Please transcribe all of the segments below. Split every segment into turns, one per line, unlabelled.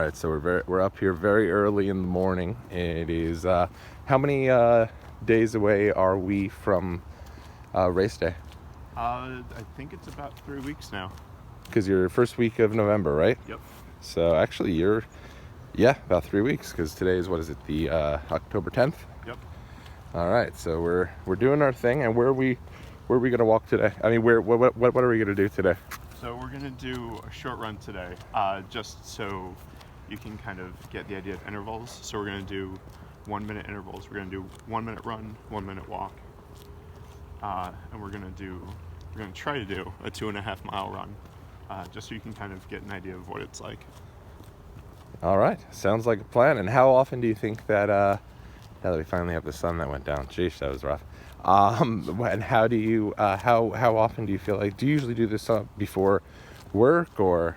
right, so we're up here very early in the morning. It is how many days away are we from race day?
I think it's about 3 weeks now.
Because you're first week of November, right?
Yep.
So actually, you're about 3 weeks. Because today is, what is it, the October 10th?
Yep.
All right, so we're doing our thing, and where are we gonna walk today? I mean, what are we gonna do today?
So we're gonna do a short run today, just so you can kind of get the idea of intervals. So we're gonna do 1 minute intervals. We're gonna do 1 minute run, 1 minute walk, and we're gonna try to do a 2.5 mile run, just so you can kind of get an idea of what it's like.
All right, sounds like a plan. And how often do you think that now that we finally have the sun that went down? Jeez, that was rough. And how do you how often do you feel like, do you usually do this before work, or?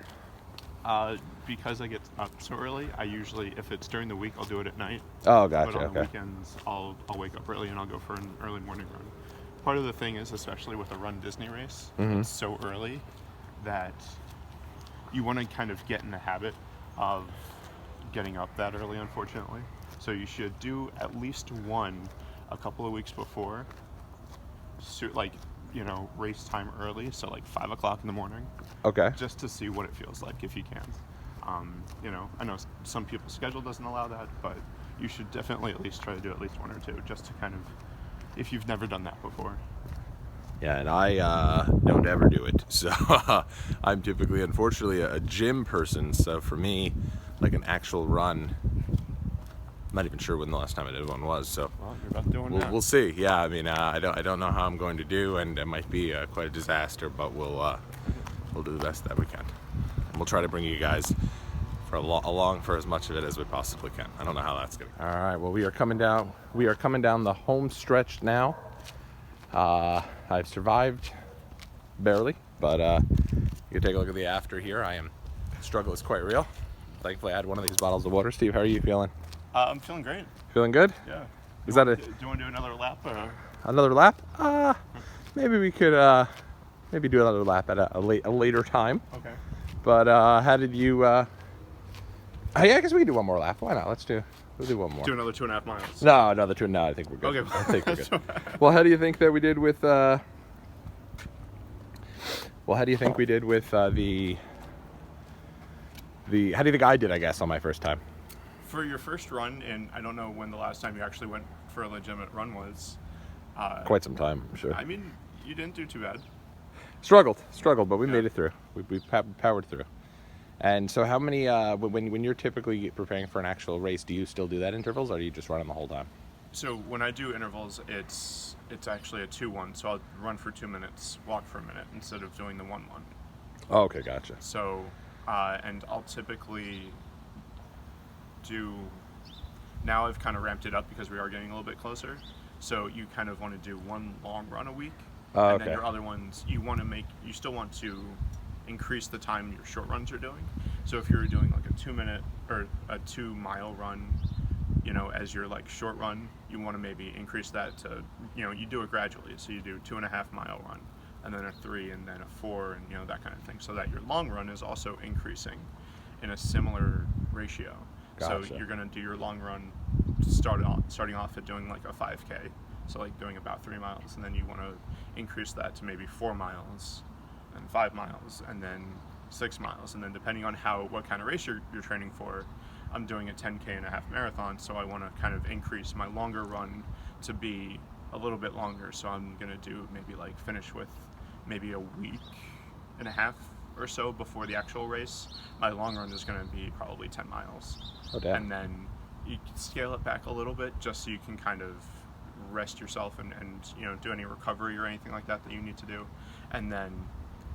Because I get up so early, I usually, if it's during the week, I'll do it at night.
Oh, gotcha.
But on the
Okay.
weekends, I'll wake up early and I'll go for an early morning run. Part of the thing is, especially with a RunDisney race, it's so early that you want to kind of get in the habit of getting up that early, unfortunately. So you should do at least one a couple of weeks before, like, race time early, so like 5 o'clock in the morning,
Okay.
just to see what it feels like if you can. I know some people's schedule doesn't allow that, but you should definitely at least try to do at least one or two, just to kind of, if you've never done that before.
Yeah, and I don't ever do it. So I'm typically, unfortunately, a gym person. So for me, like an actual run, I'm not even sure when the last time I did one was. So
Well, you're about doing that.
we'll see. Yeah, I mean, I don't know how I'm going to do, and it might be quite a disaster, but we'll do the best that we can. And we'll try to bring you guys for along for as much of it as we possibly can. I don't know how that's going. All right. Well, we are coming down the home stretch now. I've survived barely, but you can take a look at the after here. Struggle is quite real. Thankfully, I had one of these bottles of water. Steve, how are you feeling?
I'm feeling great.
Feeling good?
Yeah.
Do you
want to do another lap? Or?
Another lap? Maybe we could maybe do another lap at a later time.
Okay.
But how did you? Yeah, I guess we can do one more lap. Why not? We'll do one more.
Do another 2.5 miles.
No, another two. No, I think we're good.
Okay.
I think we're good. Well, how do you think that we did with? Well, how do you think we did with the? How do you think I did? I guess on my first time.
For your first run, and I don't know when the last time you actually went for a legitimate run was.
Quite some time, I'm sure.
I mean, you didn't do too bad.
Struggled, but we made it through. We powered through. And so, how many? When you're typically preparing for an actual race, do you still do that intervals, or do you just run them the whole time?
So when I do intervals, it's actually a 2-1. So I'll run for 2 minutes, walk for a minute, instead of doing the 1-1.
Oh, okay, gotcha.
So, and I'll typically do. Now I've kind of ramped it up because we are getting a little bit closer. So you kind of want to do one long run a week, and then your other ones you still want to increase the time your short runs are doing. So if you're doing like a 2 minute or a 2 mile run, as your like short run, you want to maybe increase that to, you do it gradually. So you do 2.5 mile run, and then a 3, and then a 4, and that kind of thing. So that your long run is also increasing in a similar ratio.
Gotcha.
So you're gonna do your long run, starting off at doing like a 5K, so like doing about 3 miles, and then you want to increase that to maybe 4 miles, and 5 miles, and then 6 miles, and then depending on what kind of race you're training for. I'm doing a 10K and a half marathon, so I want to kind of increase my longer run to be a little bit longer. So I'm gonna do maybe like finish with maybe a week and a half or so before the actual race. My long run is gonna be probably 10 miles.
Oh, damn.
And then you can scale it back a little bit just so you can kind of rest yourself and do any recovery or anything like that you need to do. And then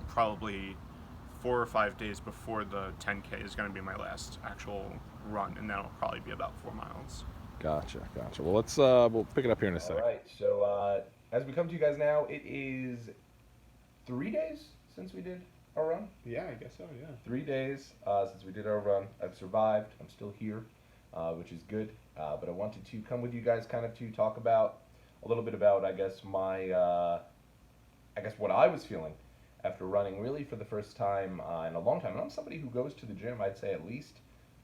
probably 4 or 5 days before the 10K is going to be my last actual run, and that'll probably be about 4 miles.
Gotcha. Well, let's we'll pick it up here in a second. All right. So as we come to you guys now, it is 3 days since we did our run.
Yeah, I guess so. Yeah.
3 days since we did our run. I've survived. I'm still here, which is good. But I wanted to come with you guys, kind of to talk about a little bit about, I guess, what I was feeling after running really for the first time in a long time. And I'm somebody who goes to the gym, I'd say at least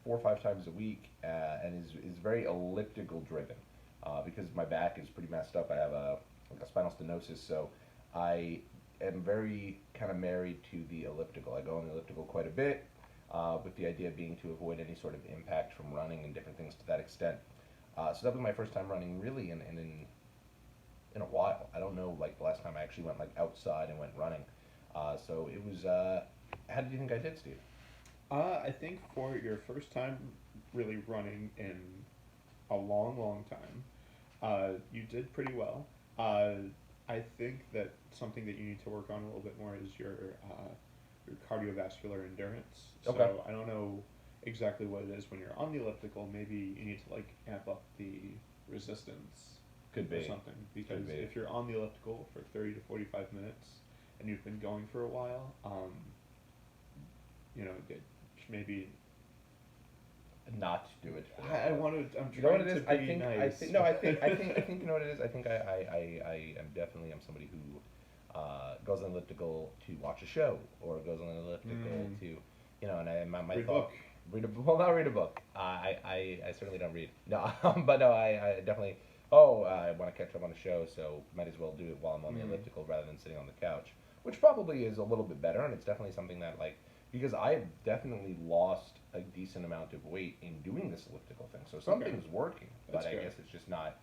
4 or 5 times a week, and is very elliptical driven, because my back is pretty messed up. I have a spinal stenosis, so I am very kind of married to the elliptical. I go on the elliptical quite a bit, with the idea being to avoid any sort of impact from running and different things to that extent. So that was my first time running really in a while. I don't know like the last time I actually went like outside and went running. So it was. How did you think I did, Steve?
I think for your first time really running in a long, long time, you did pretty well. I think that something that you need to work on a little bit more is your cardiovascular endurance.
Okay.
So I don't know exactly what it is when you're on the elliptical. Maybe you need to like amp up the resistance
Could
or
be.
something, because
Could be.
if you're on the elliptical for 30 to 45 minutes and you've been going for a while, maybe
Not do it. For
I
that.
want to. I'm
You know what
trying
it
to
is?
be
I think.
nice.
I think. No. I think. You know what it is? I think I am definitely am somebody who goes on elliptical to watch a show or goes on an elliptical to, and my
Read a
thought.
book.
Well, not read a book. I certainly don't read. No, but no, I definitely. Oh, I want to catch up on a show, so might as well do it while I'm on the elliptical rather than sitting on the couch, which probably is a little bit better, and it's definitely something that like because I've definitely lost a decent amount of weight in doing this elliptical thing, so something's working, but
That's
I
good.
guess it's just not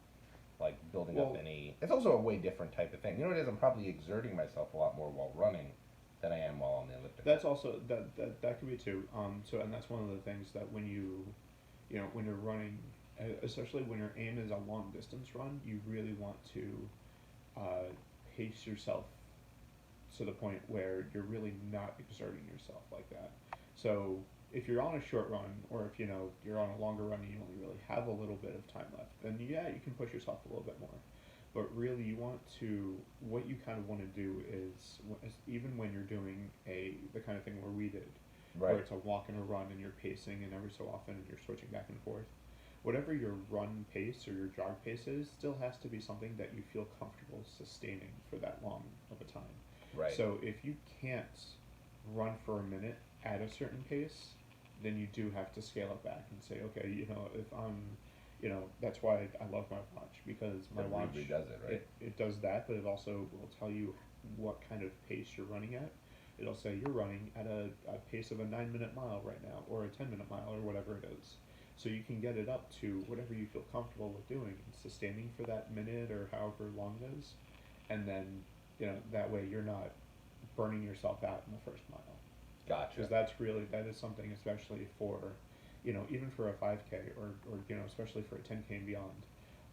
like building
Well-
up any. It's also a way different type of thing. You know what it is? I'm probably exerting myself a lot more while running than I am while on the elliptical.
That's also that could be too. So and that's one of the things that when when you're running, especially when your aim is a long distance run, you really want to pace yourself to the point where you're really not exerting yourself like that. So if you're on a short run, or if you're on a longer run and you only really have a little bit of time left, then yeah, you can push yourself a little bit more. But really, what you kind of want to do is even when you're doing the kind of thing where we did, where
Right.
it's a walk and a run and you're pacing, and every so often you're switching back and forth. Whatever your run pace or your jog pace is, still has to be something that you feel comfortable sustaining for that long of a time.
Right.
So if you can't run for a minute at a certain pace, then you do have to scale it back and say, okay, if I'm, that's why I love my watch, because my
It
watch
does it, right?
it does that, but it also will tell you what kind of pace you're running at. It'll say you're running at a pace of a 9-minute mile right now, or a 10-minute mile, or whatever it is. So you can get it up to whatever you feel comfortable with doing and sustaining for that minute or however long it is, and then that way you're not burning yourself out in the first mile.
Gotcha.
Because that is something, especially for even for a 5K or especially for a 10K and beyond.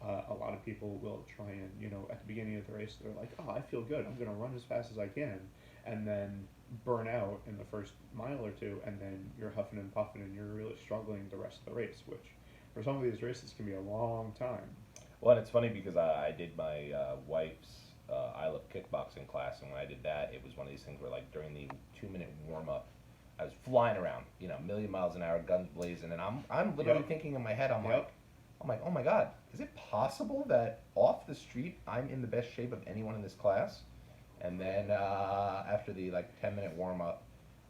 A lot of people will try and at the beginning of the race they're like, oh, I feel good, I'm gonna run as fast as I can, and then burn out in the first mile or two, and then you're huffing and puffing and you're really struggling the rest of the race, which for some of these races can be a long time.
Well, and it's funny because I did my wife's I Love Kickboxing class, and when I did that, it was one of these things where, like, during the 2-minute warm up, I was flying around, a million miles an hour, guns blazing, and I'm literally
Yep.
thinking in my head,
Yep.
I'm like, oh my God, is it possible that off the street I'm in the best shape of anyone in this class? And then after the 10-minute warm up,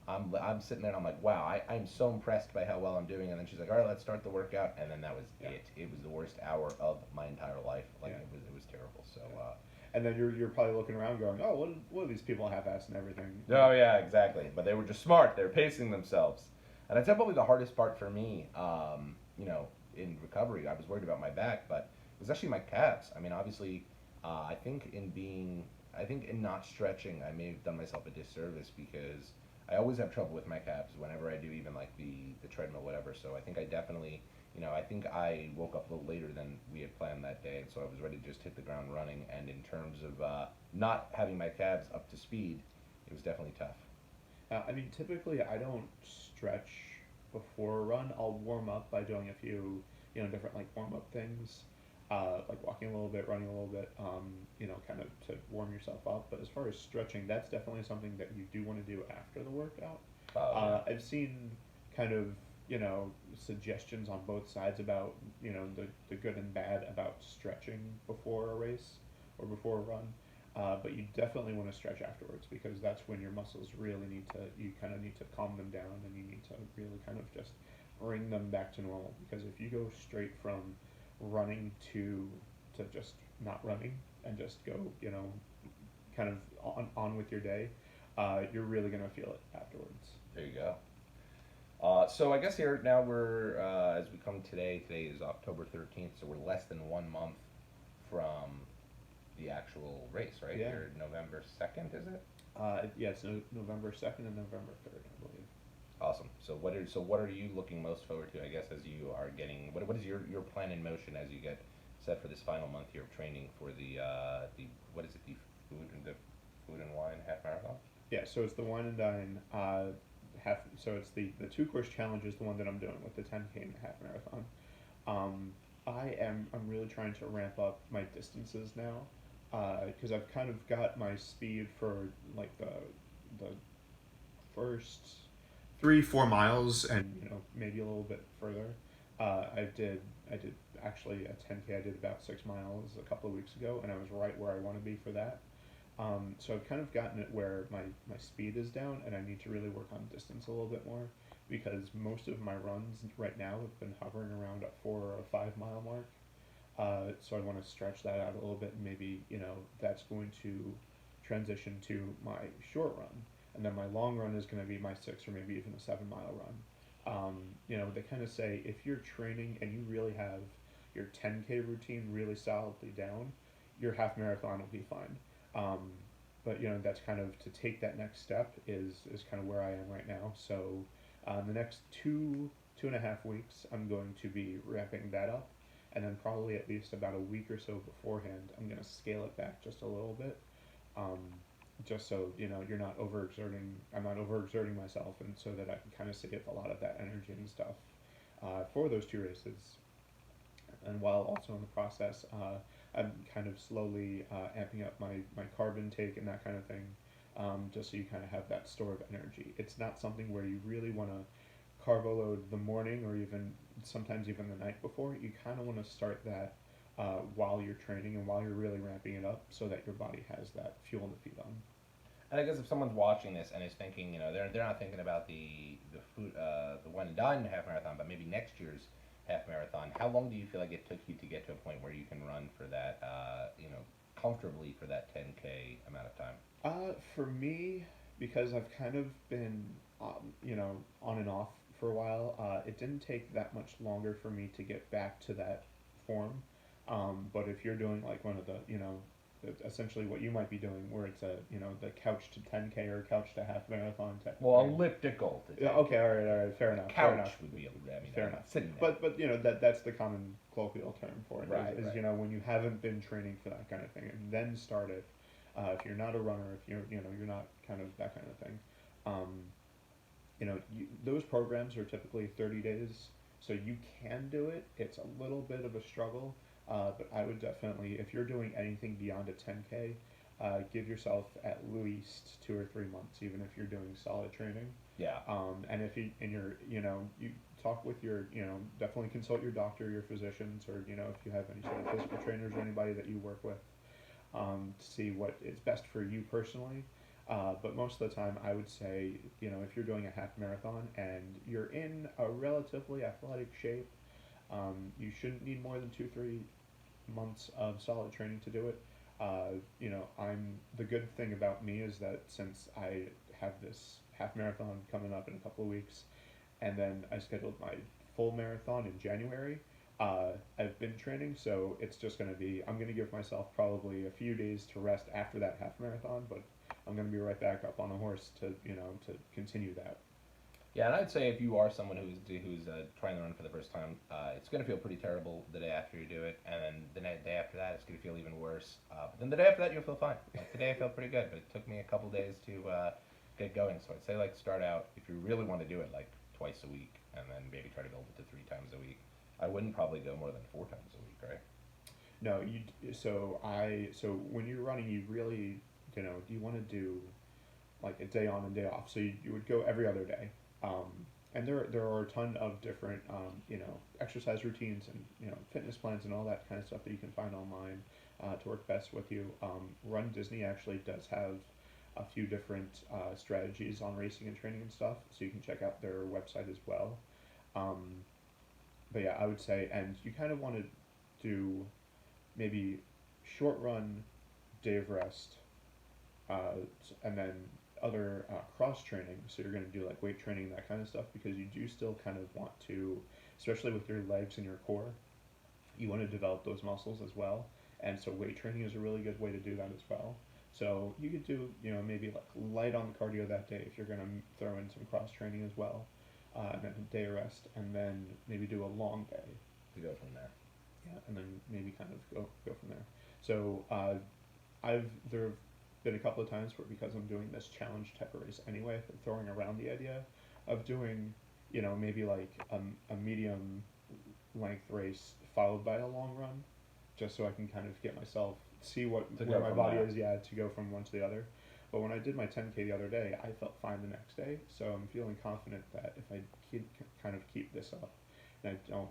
I'm sitting there and I'm like, wow, I'm so impressed by how well I'm doing. And then she's like, all right, let's start the workout. And then that was it. It was the worst hour of my entire life. It was terrible. So.
And then you're probably looking around going, oh, what are these people half-assed and everything?
Oh yeah, exactly. But they were just smart. They were pacing themselves. And I'd say probably the hardest part for me, in recovery, I was worried about my back, but it was actually my calves. I mean, obviously, I think in not stretching, I may have done myself a disservice because I always have trouble with my calves whenever I do even like the treadmill, whatever. So I think I definitely, I think I woke up a little later than we had planned that day, and so I was ready to just hit the ground running. And in terms of not having my calves up to speed, it was definitely tough.
I mean, typically I don't stretch before a run. I'll warm up by doing a few, different like warm up things, like walking a little bit, running a little bit, kind of to warm yourself up. But as far as stretching, that's definitely something that you do want to do after the workout. I've seen kind of suggestions on both sides about the good and bad about stretching before a race or before a run. But you definitely want to stretch afterwards, because that's when your muscles really you kind of need to calm them down, and you need to really kind of just
bring them back to normal. Because if you go straight from running to just not running and just go, kind of on with your day, you're really gonna feel it afterwards.
There you go. So I guess here now we're as we come today. Today is October 13th, so we're less than 1 month from the actual race, right?
Yeah.
You're November 2nd, is it?
Yes, November 2nd and November 3rd, I believe.
Awesome. So what are you looking most forward to? I guess as you are getting what is your plan in motion as you get set for this final month here of training for the what is it, the food and wine half marathon?
Yeah, so it's the Wine and Dine half. So it's the 2 course challenge is the one that I'm doing with the 10K and the half marathon. I'm really trying to ramp up my distances now, because I've kind of got my speed for like the first 3-4 miles, and maybe a little bit further. I did actually a 10K. I did about 6 miles a couple of weeks ago, and I was right where I want to be for that. So I've kind of gotten it where my speed is down, and I need to really work on distance a little bit more, because most of my runs right now have been hovering around a 4 or a 5 mile mark. So I want to stretch that out a little bit, and maybe that's going to transition to my short run, and then my long run is going to be my 6 or maybe even a 7 mile run. They kind of say if you're training and you really have your 10K routine really solidly down, your half marathon will be fine. But that's kind of to take that next step is kind of where I am right now. So the next 2.5 weeks, I'm going to be ramping that up, and then probably at least about a week or so beforehand, I'm going to scale it back just a little bit, just so you're not overexerting. I'm not overexerting myself, and so that I can kind of save a lot of that energy and stuff for those 2 races. And while also in the process, I'm kind of slowly amping up my carb intake and that kind of thing, just so you kind of have that store of energy. It's not something where you really want to carbo load the morning or even sometimes even the night before. You kind of want to start that while you're training and while you're really ramping it up, so that your body has that fuel to feed on.
And I guess if someone's watching this and is thinking, they're not thinking about the food, the One and Dine half marathon, but maybe next year's half marathon. How long do you feel like it took you to get to a point where you can run for that, comfortably for that 10K amount of time?
For me, because I've kind of been, on and off for a while, it didn't take that much longer for me to get back to that form. But if you're doing like one of the, essentially what you might be doing, where it's the couch to 10K or couch to half marathon type.
Well, elliptical.
Yeah. Okay. All right. Fair enough.
Couch
fair enough.
would be
fair enough.
Sitting there.
But that's the common colloquial term for it.
Right.
Is when you haven't been training for that kind of thing, and then start it. If you're not a runner, if you're not kind of that kind of thing, those programs are typically 30 days, so you can do it. It's a little bit of a struggle. But I would definitely, if you're doing anything beyond a 10K, give yourself at least 2 or 3 months, even if you're doing solid training.
Yeah.
And if you talk with your, definitely consult your doctor, your physicians, or if you have any sort of physical trainers or anybody that you work with, to see what is best for you personally. But most of the time, I would say, if you're doing a half marathon and you're in a relatively athletic shape, you shouldn't need more than 2-3 months of solid training to do it. The good thing about me is that since I have this half marathon coming up in a couple of weeks, and then I scheduled my full marathon in January, I've been training, so it's just going to be, I'm going to give myself probably a few days to rest after that half marathon, but I'm going to be right back up on the horse to continue that.
Yeah, and I'd say if you are someone who's trying to run for the first time, it's going to feel pretty terrible the day after you do it, and then the day after that, it's going to feel even worse. But then the day after that, you'll feel fine. Like today, I felt pretty good, but it took me a couple days to get going. So I'd say start out, if you really want to do it, twice a week, and then maybe try to build it to 3 times a week. I wouldn't probably go more than 4 times a week, right?
No, so when you're running, you really, you want to do like a day on and day off. So you would go every other day. And there are a ton of different, exercise routines and, fitness plans and all that kind of stuff that you can find online to work best with you. RunDisney actually does have a few different strategies on racing and training and stuff, so you can check out their website as well. But yeah, I would say, and you kind of want to do maybe short run, day of rest, and then other cross training. So you're going to do like weight training, that kind of stuff, because you do still kind of want to, especially with your legs and your core, you want to develop those muscles as well. And so weight training is a really good way to do that as well. So you could do, maybe like light on the cardio that day if you're going to throw in some cross training as well, and then a day of rest, and then maybe do a long day.
To go from there.
Yeah, and then maybe kind of go from there. So there have been a couple of times where, because I'm doing this challenge type of race anyway, throwing around the idea of doing, maybe like a medium length race followed by a long run, just so I can kind of get myself, see where my body is, to go from one to the other. But when I did my 10K the other day, I felt fine the next day, so I'm feeling confident that if I keep this up, and I don't,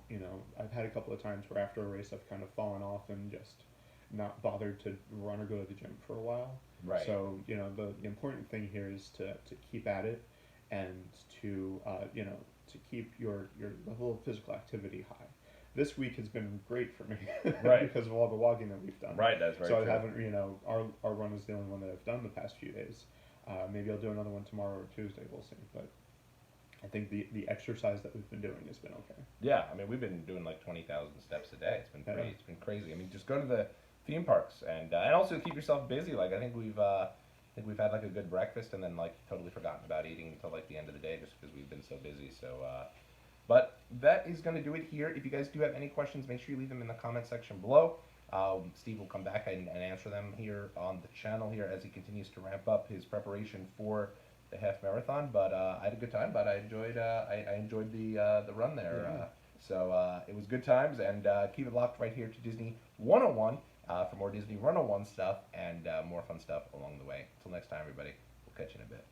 I've had a couple of times where after a race I've kind of fallen off and just not bothered to run or go to the gym for a while.
Right.
So, the important thing here is to keep at it, and to, to keep your level of physical activity high. This week has been great for me,
Right.
because of all the walking that we've done.
Right, that's very
so
true.
I haven't, our run is the only one that I've done the past few days. Maybe I'll do another one tomorrow or Tuesday, we'll see. But I think the exercise that we've been doing has been okay.
Yeah, I mean, we've been doing like 20,000 steps a day. It's been
Yeah.
It's been crazy. I mean, just go to the theme parks and also keep yourself busy. Like, I think we've had like a good breakfast and then like totally forgotten about eating until like the end of the day just because we've been so busy. So, but that is going to do it here. If you guys do have any questions, make sure you leave them in the comment section below. Steve will come back and answer them here on the channel here as he continues to ramp up his preparation for the half marathon. But I had a good time. But I enjoyed the run there.
Yeah.
So it was good times, and keep it locked right here to Disney 101 for more Disney 101 stuff and more fun stuff along the way. Until next time, everybody. We'll catch you in a bit.